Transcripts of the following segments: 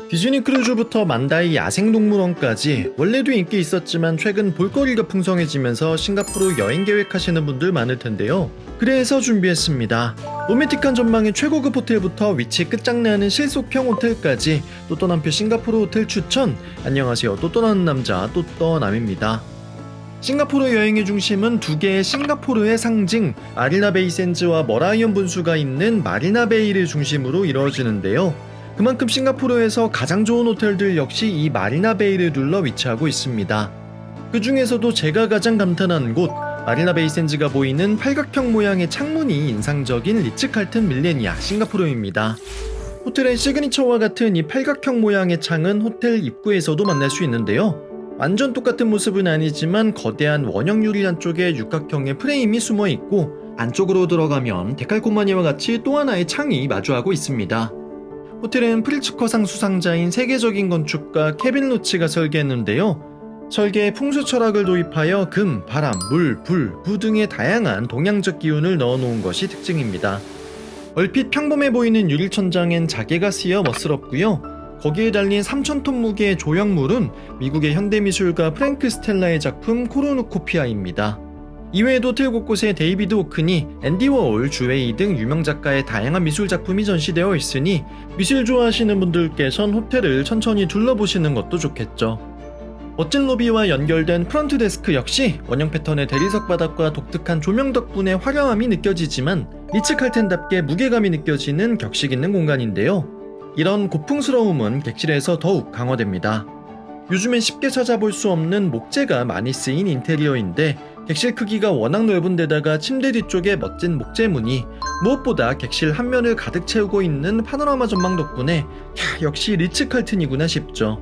디즈니 크루즈부터 만다이 야생동물원까지 원래도 인기 있었지만 최근 볼거리가 풍성해지면서 싱가포르 여행 계획하시는 분들 많을 텐데요. 그래서 준비했습니다. 로맨틱한 전망의 최고급 호텔부터 위치 끝장나는 실속형 호텔까지 또 떠난 표 싱가포르 호텔 추천. 안녕하세요, 또 떠나는 남자 또떠남입니다. 싱가포르 여행의 중심은 두 개의 싱가포르의 상징 마리나베이 샌즈와 머라이언 분수가 있는 마리나베이를 중심으로 이루어지는데요. 그만큼 싱가포르에서 가장 좋은 호텔들 역시 이 마리나베이를 둘러 위치하고 있습니다. 그 중에서도 제가 가장 감탄한 곳, 마리나베이 샌즈가 보이는 팔각형 모양의 창문이 인상적인 리츠칼튼 밀레니아 싱가포르입니다. 호텔의 시그니처와 같은 이 팔각형 모양의 창은 호텔 입구에서도 만날 수 있는데요. 완전 똑같은 모습은 아니지만 거대한 원형 유리 안쪽에 육각형의 프레임이 숨어 있고 안쪽으로 들어가면 데칼코마니와 같이 또 하나의 창이 마주하고 있습니다. 호텔은 프리츠커상 수상자인 세계적인 건축가 케빈 로치가 설계했는데요. 설계에 풍수 철학을 도입하여 금, 바람, 물, 불, 부 등의 다양한 동양적 기운을 넣어놓은 것이 특징입니다. 얼핏 평범해 보이는 유리천장엔 자개가 쓰여 멋스럽고요. 거기에 달린 3,000톤 무게의 조형물은 미국의 현대미술가 프랭크 스텔라의 작품 코르누코피아입니다. 이외에도 호텔 곳곳에 데이비드 호크니, 앤디 워홀, 주웨이 등 유명 작가의 다양한 미술 작품이 전시되어 있으니 미술 좋아하시는 분들께선 호텔을 천천히 둘러보시는 것도 좋겠죠. 멋진 로비와 연결된 프런트 데스크 역시 원형 패턴의 대리석 바닥과 독특한 조명 덕분에 화려함이 느껴지지만 리츠칼튼답게 무게감이 느껴지는 격식 있는 공간인데요. 이런 고풍스러움은 객실에서 더욱 강화됩니다. 요즘엔 쉽게 찾아볼 수 없는 목재가 많이 쓰인 인테리어인데 객실 크기가 워낙 넓은 데다가 침대 뒤쪽에 멋진 목재무늬, 무엇보다 객실 한 면을 가득 채우고 있는 파노라마 전망 덕분에 역시 리츠칼튼이구나 싶죠.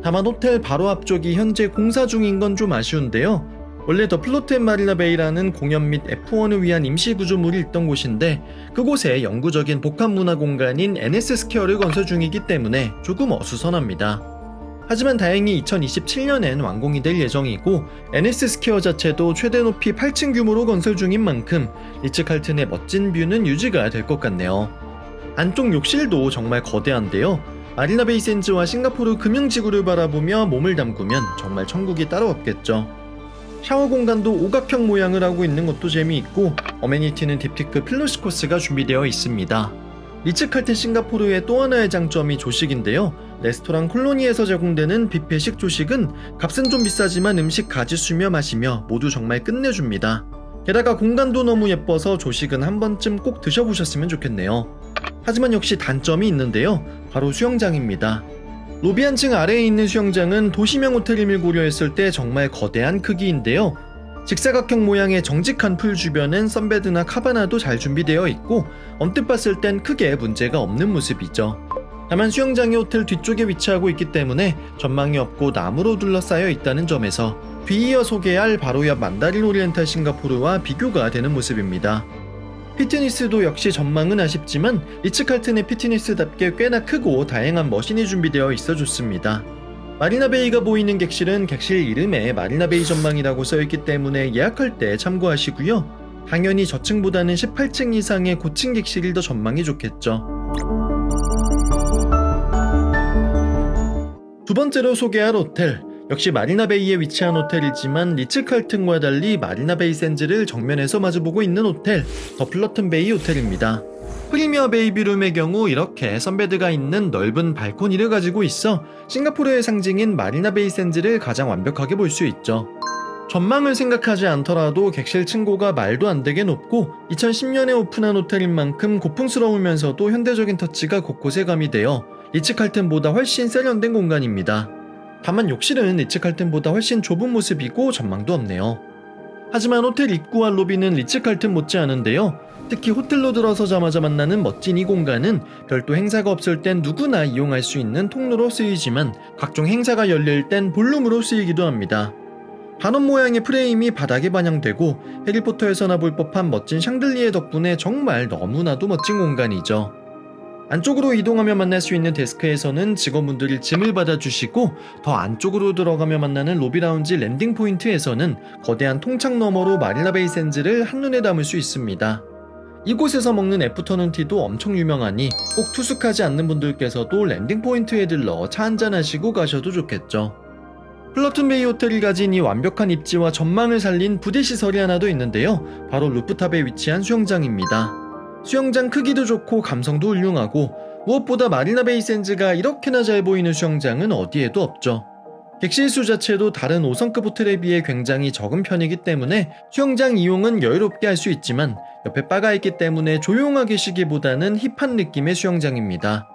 다만 호텔 바로 앞쪽이 현재 공사 중인 건 좀 아쉬운데요. 원래 더 플로트 앤 마리나베이라는 공연 및 F1을 위한 임시 구조물이 있던 곳인데 그곳에 영구적인 복합 문화 공간인 NS 스퀘어를 건설 중이기 때문에 조금 어수선합니다. 하지만 다행히 2027년엔 완공이 될 예정이고 NS 스퀘어 자체도 최대 높이 8층 규모로 건설 중인 만큼 리츠칼튼의 멋진 뷰는 유지가 될 것 같네요. 안쪽 욕실도 정말 거대한데요. 마리나베이 샌즈와 싱가포르 금융지구를 바라보며 몸을 담그면 정말 천국이 따로 없겠죠. 샤워 공간도 오각형 모양을 하고 있는 것도 재미있고 어메니티는 딥티크 필로시 코스가 준비되어 있습니다. 리츠칼튼 싱가포르의 또 하나의 장점이 조식인데요. 레스토랑 콜로니에서 제공되는 뷔페식 조식은 값은 좀 비싸지만 음식 가짓수며 마시며 모두 정말 끝내줍니다. 게다가 공간도 너무 예뻐서 조식은 한 번쯤 꼭 드셔보셨으면 좋겠네요. 하지만 역시 단점이 있는데요. 바로 수영장입니다. 로비 한층 아래에 있는 수영장은 도시명 호텔임을 고려했을 때 정말 거대한 크기인데요. 직사각형 모양의 정직한 풀 주변엔 선베드나 카바나도 잘 준비되어 있고 언뜻 봤을 땐 크게 문제가 없는 모습이죠. 다만 수영장이 호텔 뒤쪽에 위치하고 있기 때문에 전망이 없고 나무로 둘러싸여 있다는 점에서 뒤이어 소개할 바로 옆 만다린 오리엔탈 싱가포르와 비교가 되는 모습입니다. 피트니스도 역시 전망은 아쉽지만 리츠칼튼의 피트니스답게 꽤나 크고 다양한 머신이 준비되어 있어 좋습니다. 마리나베이가 보이는 객실은 객실 이름에 마리나베이 전망이라고 써있기 때문에 예약할 때 참고하시고요. 당연히 저층보다는 18층 이상의 고층 객실이 더 전망이 좋겠죠. 두 번째로 소개할 호텔, 역시 마리나베이에 위치한 호텔이지만 리츠칼튼과 달리 마리나베이 샌즈를 정면에서 마주보고 있는 호텔, 더 플러튼 베이 호텔입니다. 프리미어 베이비룸의 경우 이렇게 선베드가 있는 넓은 발코니를 가지고 있어 싱가포르의 상징인 마리나베이 샌즈를 가장 완벽하게 볼 수 있죠. 전망을 생각하지 않더라도 객실 층고가 말도 안 되게 높고 2010년에 오픈한 호텔인 만큼 고풍스러우면서도 현대적인 터치가 곳곳에 가미되어 리츠칼튼보다 훨씬 세련된 공간입니다. 다만 욕실은 리츠칼튼보다 훨씬 좁은 모습이고 전망도 없네요. 하지만 호텔 입구와 로비는 리츠칼튼 못지않은데요. 특히 호텔로 들어서자마자 만나는 멋진 이 공간은 별도 행사가 없을 땐 누구나 이용할 수 있는 통로로 쓰이지만 각종 행사가 열릴 땐 볼룸으로 쓰이기도 합니다. 반원 모양의 프레임이 바닥에 반영되고 해리포터에서나 볼 법한 멋진 샹들리에 덕분에 정말 너무나도 멋진 공간이죠. 안쪽으로 이동하며 만날 수 있는 데스크에서는 직원분들이 짐을 받아주시고 더 안쪽으로 들어가며 만나는 로비 라운지 랜딩 포인트에서는 거대한 통창 너머로 마리나베이 샌즈를 한눈에 담을 수 있습니다. 이곳에서 먹는 애프터눈 티도 엄청 유명하니 꼭 투숙하지 않는 분들께서도 랜딩 포인트에 들러 차 한잔 하시고 가셔도 좋겠죠. 플러툰 베이 호텔이 가진 이 완벽한 입지와 전망을 살린 부대 시설이 하나 더 있는데요. 바로 루프탑에 위치한 수영장입니다. 수영장 크기도 좋고 감성도 훌륭하고 무엇보다 마리나 베이 샌즈가 이렇게나 잘 보이는 수영장은 어디에도 없죠. 객실 수 자체도 다른 5성급 호텔에 비해 굉장히 적은 편이기 때문에 수영장 이용은 여유롭게 할 수 있지만 옆에 바가 있기 때문에 조용하게 쉬기보다는 힙한 느낌의 수영장입니다.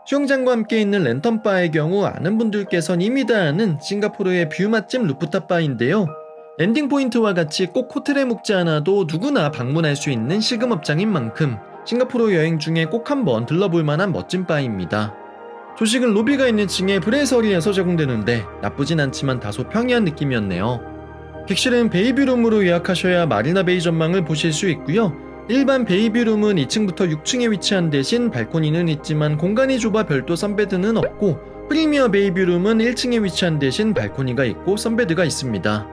수영장과 함께 있는 랜턴바의 경우 아는 분들께선 이미 다 아는 싱가포르의 뷰 맛집 루프탑 바인데요. 랜딩 포인트와 같이 꼭 호텔에 묵지 않아도 누구나 방문할 수 있는 시금업장인 만큼 싱가포르 여행 중에 꼭 한번 들러볼 만한 멋진 바입니다. 조식은 로비가 있는 층에 브레서리에서 제공되는데 나쁘진 않지만 다소 평이한 느낌이었네요. 객실은 베이비룸으로 예약하셔야 마리나 베이 전망을 보실 수 있고요. 일반 베이비룸은 2층부터 6층에 위치한 대신 발코니는 있지만 공간이 좁아 별도 선베드는 없고, 프리미어 베이비룸은 1층에 위치한 대신 발코니가 있고 선베드가 있습니다.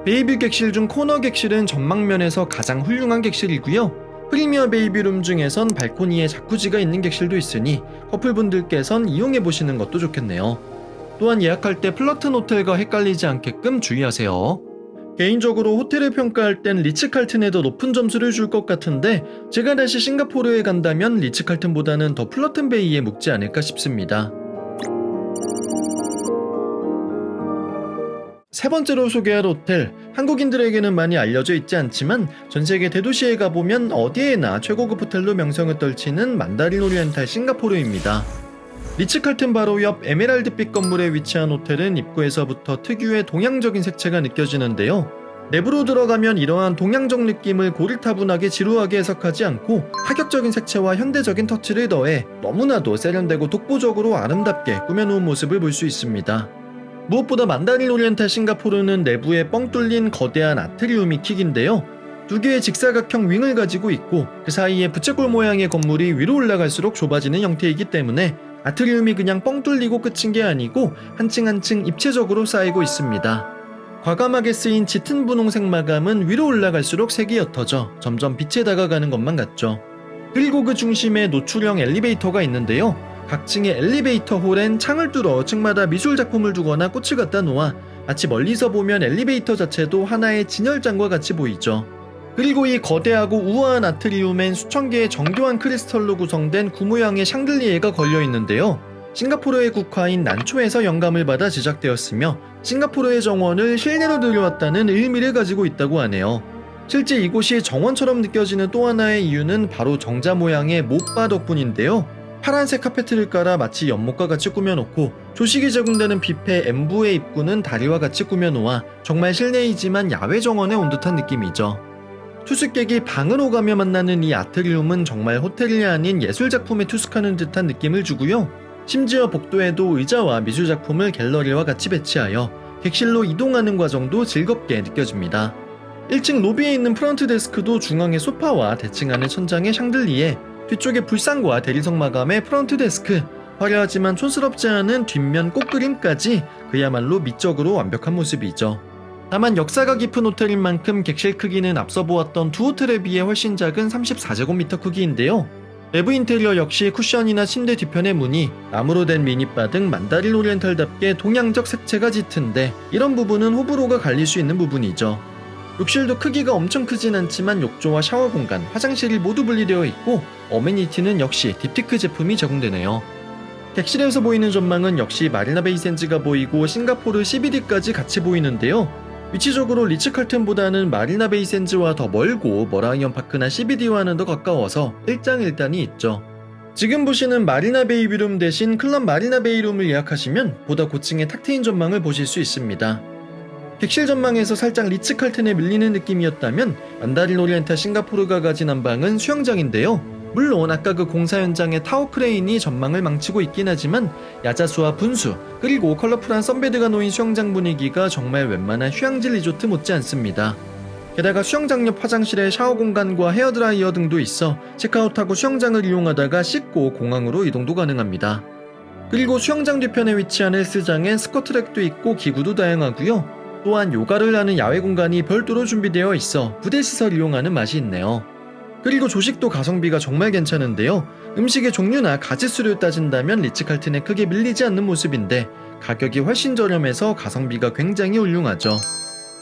베이비 객실 중 코너 객실은 전망면에서 가장 훌륭한 객실이고요. 프리미어 베이비룸 중에선 발코니에 자쿠지가 있는 객실도 있으니 커플분들께선 이용해보시는 것도 좋겠네요. 또한 예약할 때 플러튼 호텔과 헷갈리지 않게끔 주의하세요. 개인적으로 호텔을 평가할 땐 리츠칼튼에 더 높은 점수를 줄 것 같은데 제가 다시 싱가포르에 간다면 리츠칼튼보다는 더 플러튼 베이에 묵지 않을까 싶습니다. 세 번째로 소개할 호텔, 한국인들에게는 많이 알려져 있지 않지만 전세계 대도시에 가보면 어디에나 최고급 호텔로 명성을 떨치는 만다린 오리엔탈 싱가포르입니다. 리츠칼튼 바로 옆 에메랄드빛 건물에 위치한 호텔은 입구에서부터 특유의 동양적인 색채가 느껴지는데요. 내부로 들어가면 이러한 동양적 느낌을 고리타분하게 지루하게 해석하지 않고 파격적인 색채와 현대적인 터치를 더해 너무나도 세련되고 독보적으로 아름답게 꾸며놓은 모습을 볼 수 있습니다. 무엇보다 만다린 오리엔탈 싱가포르는 내부에 뻥 뚫린 거대한 아트리움이 킥인데요. 두 개의 직사각형 윙을 가지고 있고 그 사이에 부채꼴 모양의 건물이 위로 올라갈수록 좁아지는 형태이기 때문에 아트리움이 그냥 뻥 뚫리고 끝인 게 아니고 한 층 한 층 입체적으로 쌓이고 있습니다. 과감하게 쓰인 짙은 분홍색 마감은 위로 올라갈수록 색이 옅어져 점점 빛에 다가가는 것만 같죠. 그리고 그 중심에 노출형 엘리베이터가 있는데요. 각 층의 엘리베이터 홀엔 창을 뚫어 층마다 미술 작품을 두거나 꽃을 갖다 놓아 마치 멀리서 보면 엘리베이터 자체도 하나의 진열장과 같이 보이죠. 그리고 이 거대하고 우아한 아트리움엔 수천 개의 정교한 크리스털로 구성된 구모양의 샹들리에가 걸려 있는데요. 싱가포르의 국화인 난초에서 영감을 받아 제작되었으며 싱가포르의 정원을 실내로 들여왔다는 의미를 가지고 있다고 하네요. 실제 이곳이 정원처럼 느껴지는 또 하나의 이유는 바로 정자 모양의 못바 덕분인데요. 파란색 카페트를 깔아 마치 연못과 같이 꾸며놓고 조식이 제공되는 뷔페 엠부의 입구는 다리와 같이 꾸며놓아 정말 실내이지만 야외 정원에 온 듯한 느낌이죠. 투숙객이 방으로 가며 만나는 이 아트리움은 정말 호텔이 아닌 예술작품에 투숙하는 듯한 느낌을 주고요. 심지어 복도에도 의자와 미술작품을 갤러리와 같이 배치하여 객실로 이동하는 과정도 즐겁게 느껴집니다. 1층 로비에 있는 프런트 데스크도 중앙에 소파와 대칭 안의 천장에 샹들리에, 뒤쪽에 불상과 대리석 마감의 프런트 데스크, 화려하지만 촌스럽지 않은 뒷면 꽃그림까지 그야말로 미적으로 완벽한 모습이죠. 다만 역사가 깊은 호텔인 만큼 객실 크기는 앞서 보았던 두 호텔에 비해 훨씬 작은 34제곱미터 크기인데요. 내부 인테리어 역시 쿠션이나 침대 뒤편의 무늬, 나무로 된 미니바 등 만다린 오리엔탈답게 동양적 색채가 짙은데 이런 부분은 호불호가 갈릴 수 있는 부분이죠. 욕실도 크기가 엄청 크진 않지만 욕조와 샤워 공간, 화장실이 모두 분리되어 있고 어메니티는 역시 딥티크 제품이 제공되네요. 객실에서 보이는 전망은 역시 마리나 베이 샌즈가 보이고 싱가포르 CBD까지 같이 보이는데요. 위치적으로 리츠칼튼보다는 마리나 베이 샌즈와 더 멀고 머라이언 파크나 CBD와는 더 가까워서 일장일단이 있죠. 지금 보시는 마리나 베이 뷰룸 대신 클럽 마리나 베이룸을 예약하시면 보다 고층의 탁 트인 전망을 보실 수 있습니다. 객실 전망에서 살짝 리츠칼튼에 밀리는 느낌이었다면 만다린 오리엔탈 싱가포르가 가진 안방은 수영장인데요. 물론 아까 그 공사 현장의 타워 크레인이 전망을 망치고 있긴 하지만 야자수와 분수 그리고 컬러풀한 선베드가 놓인 수영장 분위기가 정말 웬만한 휴양지 리조트 못지 않습니다. 게다가 수영장 옆 화장실에 샤워 공간과 헤어드라이어 등도 있어 체크아웃하고 수영장을 이용하다가 씻고 공항으로 이동도 가능합니다. 그리고 수영장 뒤편에 위치한 헬스장엔 스쿼트랙도 있고 기구도 다양하고요. 또한 요가를 하는 야외 공간이 별도로 준비되어 있어 부대 시설 이용하는 맛이 있네요. 그리고 조식도 가성비가 정말 괜찮은데요. 음식의 종류나 가짓수를 따진다면 리츠칼튼에 크게 밀리지 않는 모습인데 가격이 훨씬 저렴해서 가성비가 굉장히 훌륭하죠.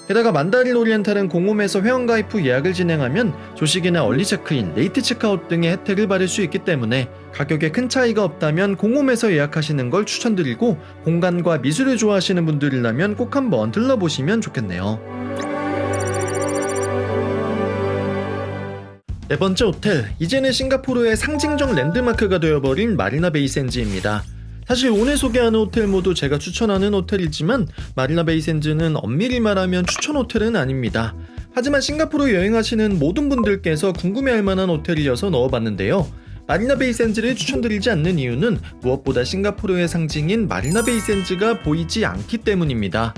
게다가 만다린 오리엔탈은 공홈에서 회원가입 후 예약을 진행하면 조식이나 얼리 체크인, 레이트 체크아웃 등의 혜택을 받을 수 있기 때문에 가격에 큰 차이가 없다면 공홈에서 예약하시는 걸 추천드리고, 공간과 미술을 좋아하시는 분들이라면 꼭 한번 들러보시면 좋겠네요. 네 번째 호텔, 이제는 싱가포르의 상징적 랜드마크가 되어버린 마리나 베이 샌즈입니다. 사실 오늘 소개하는 호텔 모두 제가 추천하는 호텔이지만 마리나 베이 샌즈는 엄밀히 말하면 추천 호텔은 아닙니다. 하지만 싱가포르 여행하시는 모든 분들께서 궁금해할 만한 호텔이어서 넣어봤는데요. 마리나 베이 샌즈를 추천드리지 않는 이유는 무엇보다 싱가포르의 상징인 마리나 베이 샌즈가 보이지 않기 때문입니다.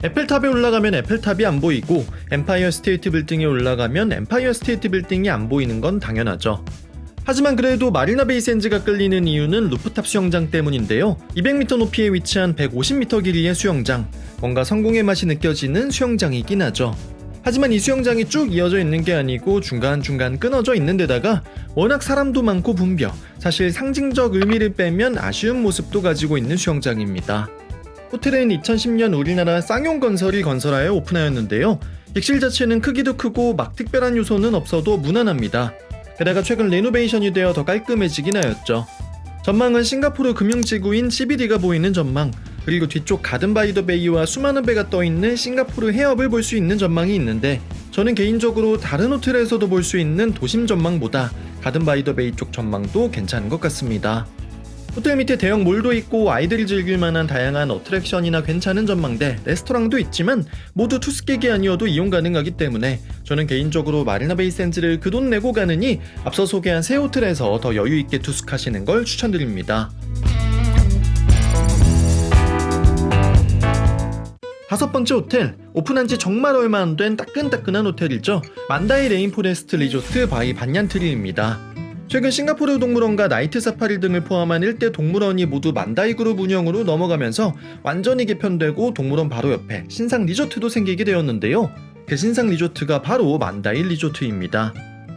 에펠탑에 올라가면 에펠탑이 안 보이고 엠파이어 스테이트 빌딩에 올라가면 엠파이어 스테이트 빌딩이 안 보이는 건 당연하죠. 하지만 그래도 마리나 베이 샌즈가 끌리는 이유는 루프탑 수영장 때문인데요. 200m 높이에 위치한 150m 길이의 수영장, 뭔가 성공의 맛이 느껴지는 수영장이긴 하죠. 하지만 이 수영장이 쭉 이어져 있는 게 아니고 중간중간 끊어져 있는 데다가 워낙 사람도 많고 붐벼 사실 상징적 의미를 빼면 아쉬운 모습도 가지고 있는 수영장입니다. 호텔은 2010년 우리나라 쌍용건설이 건설하여 오픈하였는데요. 객실 자체는 크기도 크고 막 특별한 요소는 없어도 무난합니다. 게다가 최근 레노베이션이 되어 더 깔끔해지긴 하였죠. 전망은 싱가포르 금융지구인 CBD가 보이는 전망, 그리고 뒤쪽 가든 바이 더 베이와 수많은 배가 떠있는 싱가포르 해협을 볼 수 있는 전망이 있는데, 저는 개인적으로 다른 호텔에서도 볼 수 있는 도심 전망보다 가든 바이 더 베이 쪽 전망도 괜찮은 것 같습니다. 호텔 밑에 대형 몰도 있고 아이들이 즐길 만한 다양한 어트랙션이나 괜찮은 전망대, 레스토랑도 있지만 모두 투숙객이 아니어도 이용 가능하기 때문에 저는 개인적으로 마리나 베이 샌즈를 그 돈 내고 가느니 앞서 소개한 새 호텔에서 더 여유있게 투숙하시는 걸 추천드립니다. 다섯 번째 호텔, 오픈한 지 정말 얼마 안 된 따끈따끈한 호텔이죠. 만다이 레인포레스트 리조트 바이 반얀트리입니다. 최근 싱가포르 동물원과 나이트 사파리 등을 포함한 일대 동물원이 모두 만다이 그룹 운영으로 넘어가면서 완전히 개편되고 동물원 바로 옆에 신상 리조트도 생기게 되었는데요. 그 신상 리조트가 바로 만다이 리조트입니다.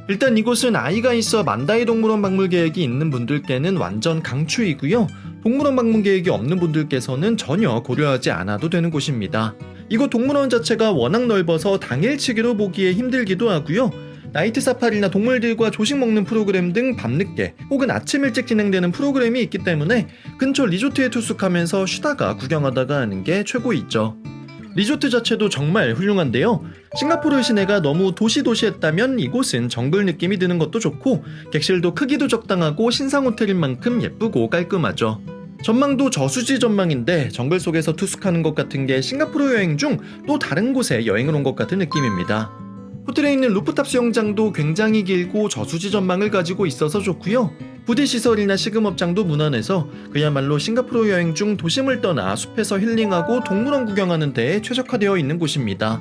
일단 이곳은 아이가 있어 만다이 동물원 방문 계획이 있는 분들께는 완전 강추이고요. 동물원 방문 계획이 없는 분들께서는 전혀 고려하지 않아도 되는 곳입니다. 이곳 동물원 자체가 워낙 넓어서 당일치기로 보기에 힘들기도 하고요. 나이트 사파리나 동물들과 조식 먹는 프로그램 등 밤늦게 혹은 아침 일찍 진행되는 프로그램이 있기 때문에 근처 리조트에 투숙하면서 쉬다가 구경하다가 하는 게 최고이죠. 리조트 자체도 정말 훌륭한데요. 싱가포르 시내가 너무 도시도시했다면 이곳은 정글 느낌이 드는 것도 좋고, 객실도 크기도 적당하고 신상 호텔인 만큼 예쁘고 깔끔하죠. 전망도 저수지 전망인데 정글 속에서 투숙하는 것 같은 게 싱가포르 여행 중 또 다른 곳에 여행을 온 것 같은 느낌입니다. 호텔에 있는 루프탑 수영장도 굉장히 길고 저수지 전망을 가지고 있어서 좋고요. 부대시설이나 식음업장도 무난해서 그야말로 싱가포르 여행 중 도심을 떠나 숲에서 힐링하고 동물원 구경하는 데에 최적화되어 있는 곳입니다.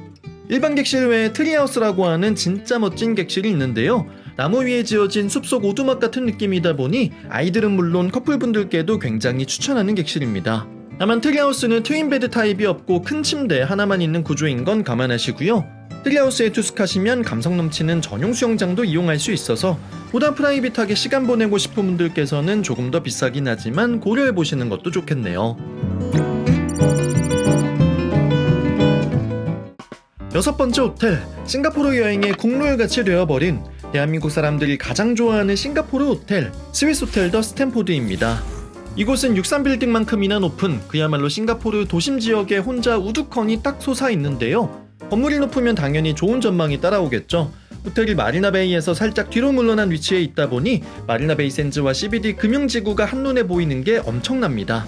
일반 객실 외에 트리하우스라고 하는 진짜 멋진 객실이 있는데요. 나무 위에 지어진 숲속 오두막 같은 느낌이다 보니 아이들은 물론 커플분들께도 굉장히 추천하는 객실입니다. 다만 트리하우스는 트윈베드 타입이 없고 큰 침대 하나만 있는 구조인 건 감안하시고요. 트리하우스에 투숙하시면 감성 넘치는 전용 수영장도 이용할 수 있어서 보다 프라이빗하게 시간 보내고 싶은 분들께서는 조금 더 비싸긴 하지만 고려해보시는 것도 좋겠네요. 여섯 번째 호텔, 싱가포르 여행의 국룰같이 되어버린 대한민국 사람들이 가장 좋아하는 싱가포르 호텔, 스위스호텔 더 스탠포드입니다. 이곳은 63빌딩만큼이나 높은 그야말로 싱가포르 도심 지역에 혼자 우두커니 딱 솟아있는데요. 건물이 높으면 당연히 좋은 전망이 따라오겠죠. 호텔이 마리나베이에서 살짝 뒤로 물러난 위치에 있다 보니 마리나베이 샌즈와 CBD 금융지구가 한눈에 보이는 게 엄청납니다.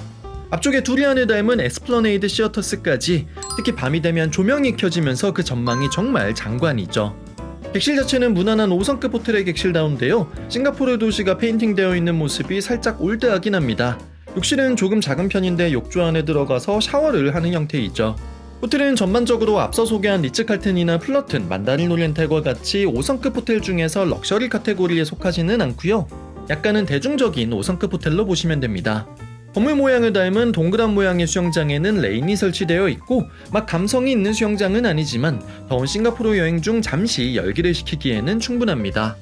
앞쪽에 두리안을 닮은 에스플러네이드 시어터스까지, 특히 밤이 되면 조명이 켜지면서 그 전망이 정말 장관이죠. 객실 자체는 무난한 5성급 호텔의 객실다운데요. 싱가포르 도시가 페인팅되어 있는 모습이 살짝 올드하긴 합니다. 욕실은 조금 작은 편인데 욕조 안에 들어가서 샤워를 하는 형태이죠. 호텔은 전반적으로 앞서 소개한 리츠칼튼이나 플러튼, 만다린 오리엔탈과 같이 5성급 호텔 중에서 럭셔리 카테고리에 속하지는 않고요. 약간은 대중적인 5성급 호텔로 보시면 됩니다. 건물 모양을 닮은 동그란 모양의 수영장에는 레인이 설치되어 있고 막 감성이 있는 수영장은 아니지만 더운 싱가포르 여행 중 잠시 열기를 식히기에는 충분합니다.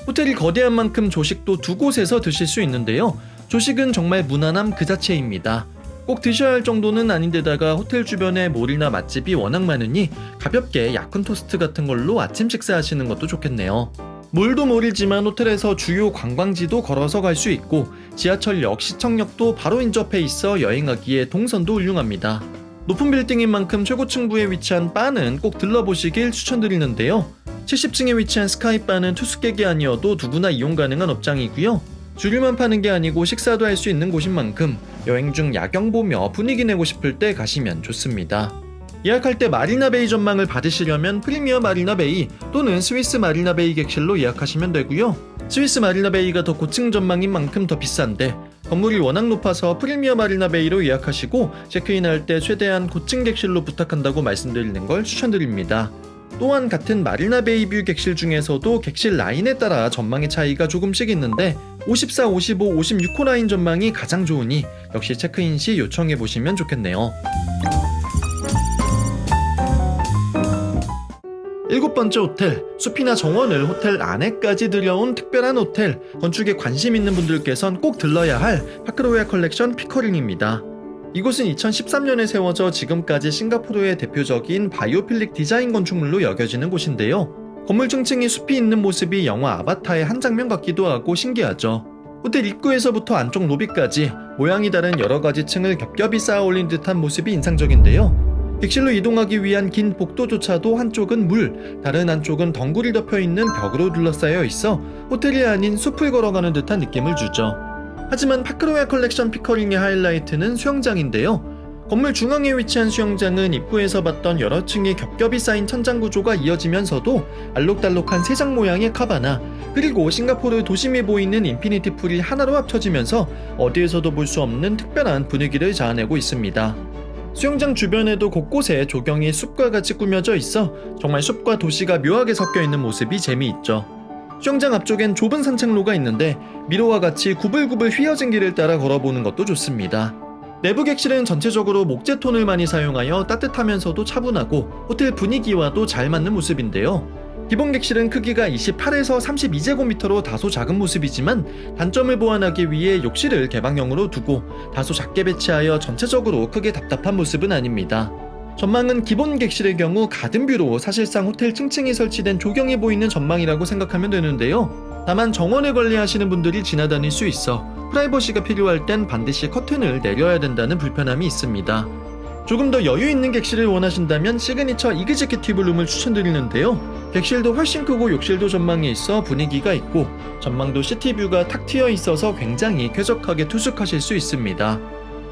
호텔이 거대한 만큼 조식도 두 곳에서 드실 수 있는데요. 조식은 정말 무난함 그 자체입니다. 꼭 드셔야 할 정도는 아닌데다가 호텔 주변에 몰이나 맛집이 워낙 많으니 가볍게 약혼 토스트 같은 걸로 아침 식사하시는 것도 좋겠네요. 몰도 몰이지만 호텔에서 주요 관광지도 걸어서 갈 수 있고 지하철역, 시청역도 바로 인접해 있어 여행하기에 동선도 훌륭합니다. 높은 빌딩인 만큼 최고층부에 위치한 바는 꼭 들러보시길 추천드리는데요. 70층에 위치한 스카이바는 투숙객이 아니어도 누구나 이용 가능한 업장이고요. 주류만 파는 게 아니고 식사도 할 수 있는 곳인 만큼 여행 중 야경 보며 분위기 내고 싶을 때 가시면 좋습니다. 예약할 때 마리나베이 전망을 받으시려면 프리미어 마리나베이 또는 스위스 마리나베이 객실로 예약하시면 되고요. 스위스 마리나베이가 더 고층 전망인 만큼 더 비싼데 건물이 워낙 높아서 프리미어 마리나베이로 예약하시고 체크인할 때 최대한 고층 객실로 부탁한다고 말씀드리는 걸 추천드립니다. 또한 같은 마리나베이 뷰 객실 중에서도 객실 라인에 따라 전망의 차이가 조금씩 있는데 54, 55, 56호 라인 전망이 가장 좋으니 역시 체크인 시 요청해보시면 좋겠네요. 7번째 호텔, 숲이나 정원을 호텔 안에까지 들여온 특별한 호텔. 건축에 관심 있는 분들께선 꼭 들러야 할 파크로얄 컬렉션 피커링입니다. 이곳은 2013년에 세워져 지금까지 싱가포르의 대표적인 바이오필릭 디자인 건축물로 여겨지는 곳인데요. 건물 층층이 숲이 있는 모습이 영화 아바타의 한 장면 같기도 하고 신기하죠. 호텔 입구에서부터 안쪽 로비까지 모양이 다른 여러가지 층을 겹겹이 쌓아 올린 듯한 모습이 인상적인데요. 객실로 이동하기 위한 긴 복도조차도 한쪽은 물, 다른 한쪽은 덩굴이 덮여있는 벽으로 둘러싸여 있어 호텔이 아닌 숲을 걸어가는 듯한 느낌을 주죠. 하지만 파크로얄 컬렉션 피커링의 하이라이트는 수영장인데요. 건물 중앙에 위치한 수영장은 입구에서 봤던 여러 층의 겹겹이 쌓인 천장 구조가 이어지면서도 알록달록한 세장 모양의 카바나, 그리고 싱가포르 도심이 보이는 인피니티 풀이 하나로 합쳐지면서 어디에서도 볼 수 없는 특별한 분위기를 자아내고 있습니다. 수영장 주변에도 곳곳에 조경이 숲과 같이 꾸며져 있어 정말 숲과 도시가 묘하게 섞여 있는 모습이 재미있죠. 수영장 앞쪽엔 좁은 산책로가 있는데 미로와 같이 구불구불 휘어진 길을 따라 걸어보는 것도 좋습니다. 내부 객실은 전체적으로 목재 톤을 많이 사용하여 따뜻하면서도 차분하고 호텔 분위기와도 잘 맞는 모습인데요. 기본 객실은 크기가 28에서 32제곱미터로 다소 작은 모습이지만 단점을 보완하기 위해 욕실을 개방형으로 두고 다소 작게 배치하여 전체적으로 크게 답답한 모습은 아닙니다. 전망은 기본 객실의 경우 가든뷰로 사실상 호텔 층층이 설치된 조경이 보이는 전망이라고 생각하면 되는데요. 다만 정원을 관리하시는 분들이 지나다닐 수 있어 프라이버시가 필요할 땐 반드시 커튼을 내려야 된다는 불편함이 있습니다. 조금 더 여유 있는 객실을 원하신다면 시그니처 이그제큐티브 룸을 추천드리는데요. 객실도 훨씬 크고 욕실도 전망이 있어 분위기가 있고 전망도 시티뷰가 탁 트여 있어서 굉장히 쾌적하게 투숙하실 수 있습니다.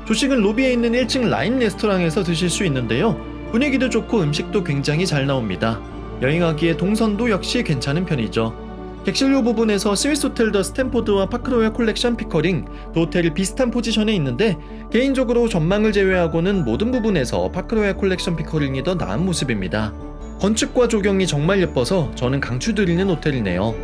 조식은 로비에 있는 1층 라인 레스토랑에서 드실 수 있는데요. 분위기도 좋고 음식도 굉장히 잘 나옵니다. 여행하기에 동선도 역시 괜찮은 편이죠. 객실료 부분에서 스위스 호텔 더 스탠포드와 파크로얄 컬렉션 피커링 두 호텔이 비슷한 포지션에 있는데 개인적으로 전망을 제외하고는 모든 부분에서 파크로얄 컬렉션 피커링이 더 나은 모습입니다. 건축과 조경이 정말 예뻐서 저는 강추드리는 호텔이네요.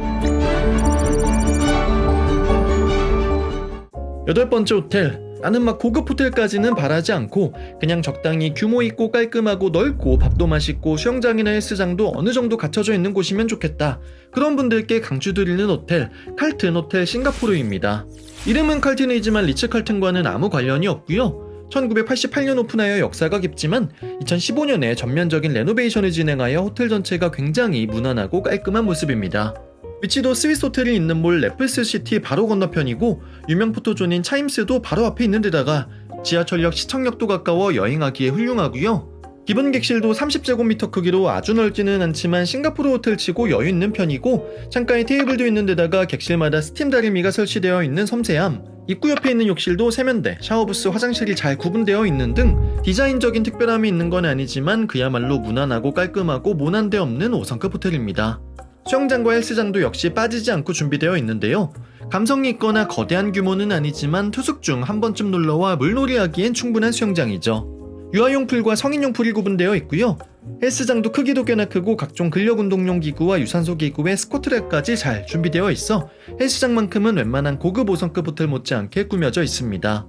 8번째 호텔, 나는 막 고급 호텔까지는 바라지 않고 그냥 적당히 규모 있고 깔끔하고 넓고 밥도 맛있고 수영장이나 헬스장도 어느 정도 갖춰져 있는 곳이면 좋겠다. 그런 분들께 강추드리는 호텔, 칼튼 호텔 싱가포르입니다. 이름은 칼튼이지만 리츠 칼튼과는 아무 관련이 없고요. 1988년 오픈하여 역사가 깊지만 2015년에 전면적인 레노베이션을 진행하여 호텔 전체가 굉장히 무난하고 깔끔한 모습입니다. 위치도 스위스 호텔이 있는 몰 래플스시티 바로 건너편이고 유명 포토존인 차임스도 바로 앞에 있는 데다가 지하철역, 시청역도 가까워 여행하기에 훌륭하고요. 기본 객실도 30제곱미터 크기로 아주 넓지는 않지만 싱가포르 호텔치고 여유 있는 편이고 창가에 테이블도 있는 데다가 객실마다 스팀 다리미가 설치되어 있는 섬세함, 입구 옆에 있는 욕실도 세면대, 샤워부스, 화장실이 잘 구분되어 있는 등 디자인적인 특별함이 있는 건 아니지만 그야말로 무난하고 깔끔하고 모난 데 없는 5성급 호텔입니다. 수영장과 헬스장도 역시 빠지지 않고 준비되어 있는데요. 감성이 있거나 거대한 규모는 아니지만 투숙 중 한 번쯤 놀러와 물놀이 하기엔 충분한 수영장이죠. 유아용 풀과 성인용 풀이 구분되어 있고요. 헬스장도 크기도 꽤나 크고 각종 근력운동용 기구와 유산소 기구에 스쿼트랙까지 잘 준비되어 있어 헬스장만큼은 웬만한 고급 5성급 호텔 못지않게 꾸며져 있습니다.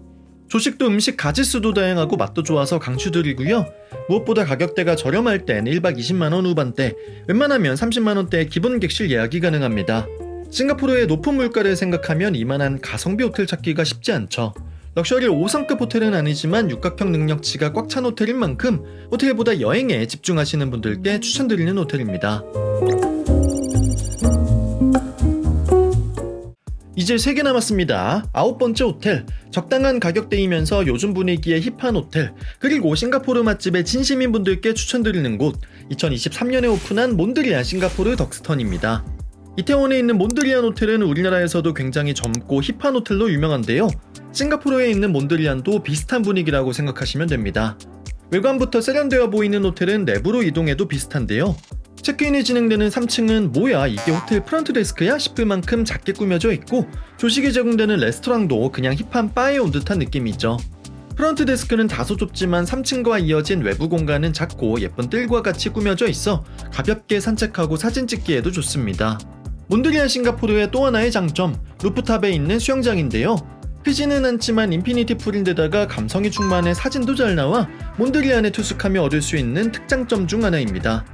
조식도 음식 가짓수도 다양하고 맛도 좋아서 강추드리고요. 무엇보다 가격대가 저렴할 땐 1박 20만원 후반대, 웬만하면 30만원대의 기본 객실 예약이 가능합니다. 싱가포르의 높은 물가를 생각하면 이만한 가성비 호텔 찾기가 쉽지 않죠. 럭셔리 5성급 호텔은 아니지만 육각형 능력치가 꽉 찬 호텔인 만큼 호텔보다 여행에 집중하시는 분들께 추천드리는 호텔입니다. 이제 3개 남았습니다. 9번째 호텔, 적당한 가격대이면서 요즘 분위기에 힙한 호텔, 그리고 싱가포르 맛집의 진심인 분들께 추천드리는 곳, 2023년에 오픈한 몬드리안 싱가포르 덕스턴입니다. 이태원에 있는 몬드리안 호텔은 우리나라에서도 굉장히 젊고 힙한 호텔로 유명한데요. 싱가포르에 있는 몬드리안도 비슷한 분위기라고 생각하시면 됩니다. 외관부터 세련되어 보이는 호텔은 내부로 이동해도 비슷한데요. 체크인이 진행되는 3층은 뭐야 이게 호텔 프런트 데스크야 싶을 만큼 작게 꾸며져 있고, 조식이 제공되는 레스토랑도 그냥 힙한 바에 온 듯한 느낌이죠. 프런트 데스크는 다소 좁지만 3층과 이어진 외부 공간은 작고 예쁜 뜰과 같이 꾸며져 있어 가볍게 산책하고 사진 찍기에도 좋습니다. 몬드리안 싱가포르의 또 하나의 장점, 루프탑에 있는 수영장인데요. 크지는 않지만 인피니티 풀인데다가 감성이 충만해 사진도 잘 나와 몬드리안에 투숙하며 얻을 수 있는 특장점 중 하나입니다.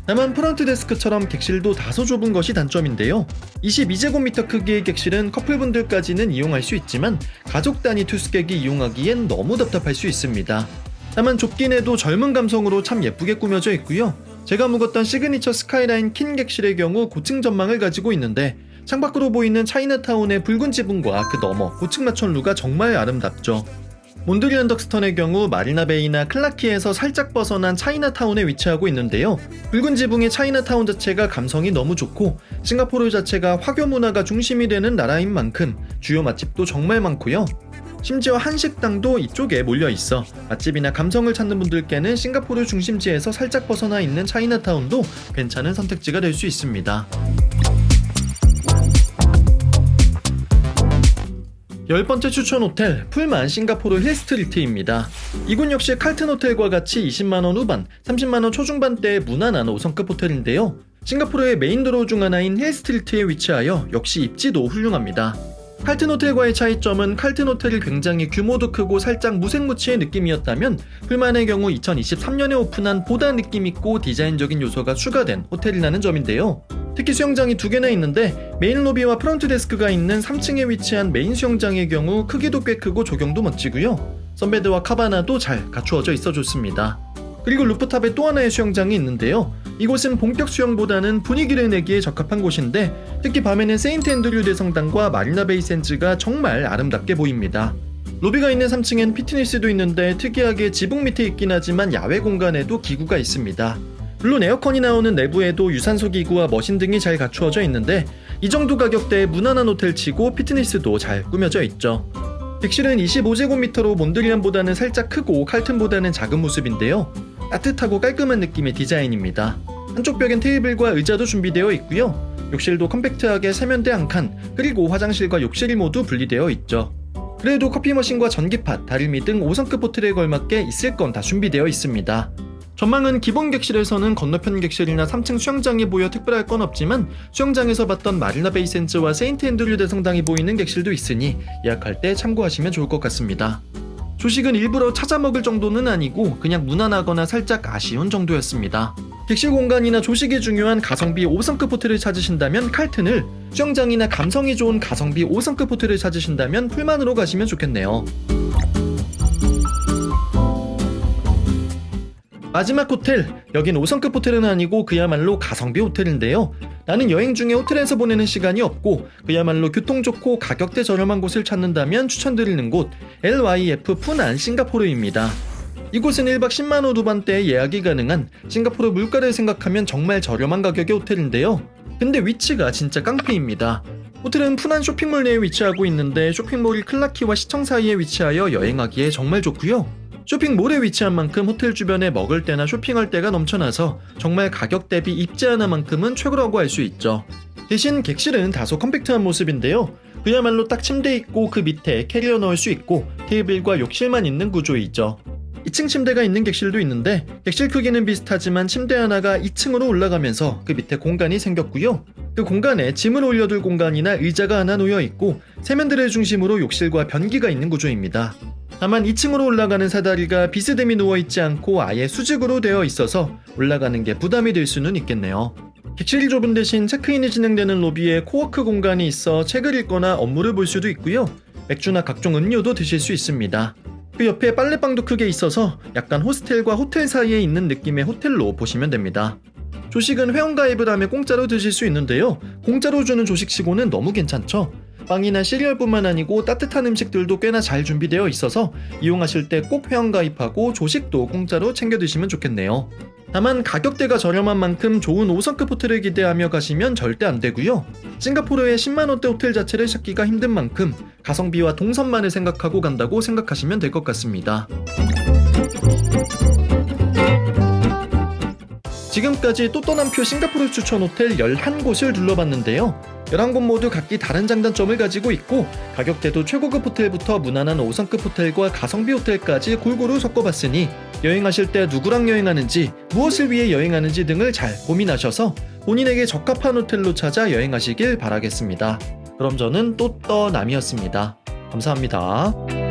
다만 프런트 데스크처럼 객실도 다소 좁은 것이 단점인데요. 22제곱미터 크기의 객실은 커플분들까지는 이용할 수 있지만 가족 단위 투숙객이 이용하기엔 너무 답답할 수 있습니다. 다만 좁긴 해도 젊은 감성으로 참 예쁘게 꾸며져 있고요. 제가 묵었던 시그니처 스카이라인 킨 객실의 경우 고층 전망을 가지고 있는데 창밖으로 보이는 차이나타운의 붉은 지붕과 그 너머 고층 마천루가 정말 아름답죠. 몬드리안 덕스턴의 경우 마리나베이나 클라키에서 살짝 벗어난 차이나타운에 위치하고 있는데요. 붉은 지붕의 차이나타운 자체가 감성이 너무 좋고 싱가포르 자체가 화교 문화가 중심이 되는 나라인 만큼 주요 맛집도 정말 많고요. 심지어 한식당도 이쪽에 몰려있어 맛집이나 감성을 찾는 분들께는 싱가포르 중심지에서 살짝 벗어나 있는 차이나타운도 괜찮은 선택지가 될 수 있습니다. 10번째 추천 호텔, 풀만 싱가포르 힐스트리트입니다. 이곳 역시 칼튼 호텔과 같이 20만원 후반, 30만원 초중반대의 무난한 5성급 호텔인데요. 싱가포르의 메인 도로 중 하나인 힐스트리트에 위치하여 역시 입지도 훌륭합니다. 칼튼 호텔과의 차이점은 칼튼 호텔이 굉장히 규모도 크고 살짝 무색무취의 느낌이었다면 풀만의 경우 2023년에 오픈한 보다 느낌있고 디자인적인 요소가 추가된 호텔이라는 점인데요. 특히 수영장이 2개나 있는데 메인 로비와 프런트 데스크가 있는 3층에 위치한 메인 수영장의 경우 크기도 꽤 크고 조경도 멋지고요. 선베드와 카바나도 잘 갖추어져 있어 좋습니다. 그리고 루프탑에 또 하나의 수영장이 있는데요. 이곳은 본격 수영보다는 분위기를 내기에 적합한 곳인데 특히 밤에는 세인트 앤드류 대성당과 마리나 베이 샌즈가 정말 아름답게 보입니다. 로비가 있는 3층엔 피트니스도 있는데 특이하게 지붕 밑에 있긴 하지만 야외 공간에도 기구가 있습니다. 물론 에어컨이 나오는 내부에도 유산소 기구와 머신 등이 잘 갖추어져 있는데 이 정도 가격대에 무난한 호텔치고 피트니스도 잘 꾸며져 있죠. 객실은 25제곱미터로 몬드리안보다는 살짝 크고 칼튼보다는 작은 모습인데요. 따뜻하고 깔끔한 느낌의 디자인입니다. 한쪽 벽엔 테이블과 의자도 준비되어 있고요. 욕실도 컴팩트하게 세면대 1칸, 그리고 화장실과 욕실이 모두 분리되어 있죠. 그래도 커피 머신과 전기팟, 다리미 등 5성급 호텔에 걸맞게 있을 건 다 준비되어 있습니다. 전망은 기본 객실에서는 건너편 객실이나 3층 수영장이 보여 특별할 건 없지만 수영장에서 봤던 마리나 베이 샌즈와 세인트 앤드류 대성당이 보이는 객실도 있으니 예약할 때 참고하시면 좋을 것 같습니다. 조식은 일부러 찾아 먹을 정도는 아니고 그냥 무난하거나 살짝 아쉬운 정도였습니다. 객실 공간이나 조식이 중요한 가성비 5성급 호텔을 찾으신다면 칼튼을, 수영장이나 감성이 좋은 가성비 5성급 호텔을 찾으신다면 풀만으로 가시면 좋겠네요. 마지막 호텔, 여긴 5성급 호텔은 아니고 그야말로 가성비 호텔인데요. 나는 여행 중에 호텔에서 보내는 시간이 없고 그야말로 교통 좋고 가격대 저렴한 곳을 찾는다면 추천드리는 곳, LYF 푸난 싱가포르입니다. 이곳은 1박 10만원 후반대에 예약이 가능한 싱가포르 물가를 생각하면 정말 저렴한 가격의 호텔인데요. 근데 위치가 진짜 깡패입니다. 호텔은 푸난 쇼핑몰 내에 위치하고 있는데 쇼핑몰이 클라키와 시청 사이에 위치하여 여행하기에 정말 좋고요. 쇼핑몰에 위치한 만큼 호텔 주변에 먹을 때나 쇼핑할 때가 넘쳐나서 정말 가격 대비 입지 하나만큼은 최고라고 할 수 있죠. 대신 객실은 다소 컴팩트한 모습인데요. 그야말로 딱 침대 있고 그 밑에 캐리어 넣을 수 있고 테이블과 욕실만 있는 구조이죠. 2층 침대가 있는 객실도 있는데 객실 크기는 비슷하지만 침대 하나가 2층으로 올라가면서 그 밑에 공간이 생겼고요. 그 공간에 짐을 올려둘 공간이나 의자가 하나 놓여 있고 세면대를 중심으로 욕실과 변기가 있는 구조입니다. 다만 2층으로 올라가는 사다리가 비스듬히 누워있지 않고 아예 수직으로 되어 있어서 올라가는 게 부담이 될 수는 있겠네요. 객실이 좁은 대신 체크인이 진행되는 로비에 코워크 공간이 있어 책을 읽거나 업무를 볼 수도 있고요. 맥주나 각종 음료도 드실 수 있습니다. 그 옆에 빨래방도 크게 있어서 약간 호스텔과 호텔 사이에 있는 느낌의 호텔로 보시면 됩니다. 조식은 회원가입을 하면 공짜로 드실 수 있는데요. 공짜로 주는 조식치고는 너무 괜찮죠? 빵이나 시리얼뿐만 아니고 따뜻한 음식들도 꽤나 잘 준비되어 있어서 이용하실 때 꼭 회원가입하고 조식도 공짜로 챙겨 드시면 좋겠네요. 다만 가격대가 저렴한 만큼 좋은 5성급 호텔을 기대하며 가시면 절대 안 되고요. 싱가포르의 10만원대 호텔 자체를 찾기가 힘든 만큼 가성비와 동선만을 생각하고 간다고 생각하시면 될 것 같습니다. 지금까지 또 떠난표 싱가포르 추천 호텔 11곳을 둘러봤는데요. 11곳 모두 각기 다른 장단점을 가지고 있고 가격대도 최고급 호텔부터 무난한 5성급 호텔과 가성비 호텔까지 골고루 섞어봤으니 여행하실 때 누구랑 여행하는지, 무엇을 위해 여행하는지 등을 잘 고민하셔서 본인에게 적합한 호텔로 찾아 여행하시길 바라겠습니다. 그럼 저는 또떠남이었습니다. 감사합니다.